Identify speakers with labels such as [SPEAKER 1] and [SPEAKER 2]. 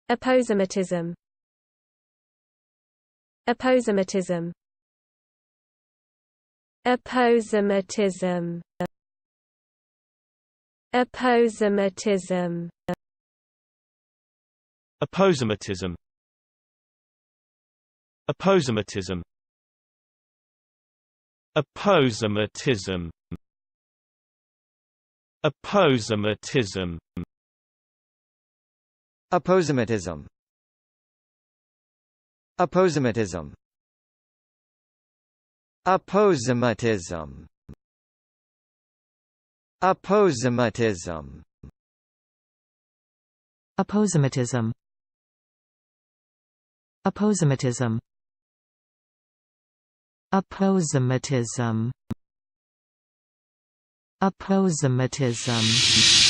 [SPEAKER 1] Aposematism. Aposematism. Aposematism. Aposematism.
[SPEAKER 2] Aposematism. Aposematism. Aposematism. Aposematism.
[SPEAKER 3] Aposematism. Aposematism. Aposematism. Aposematism.
[SPEAKER 4] Aposematism. Aposematism. Aposematism. Aposematism.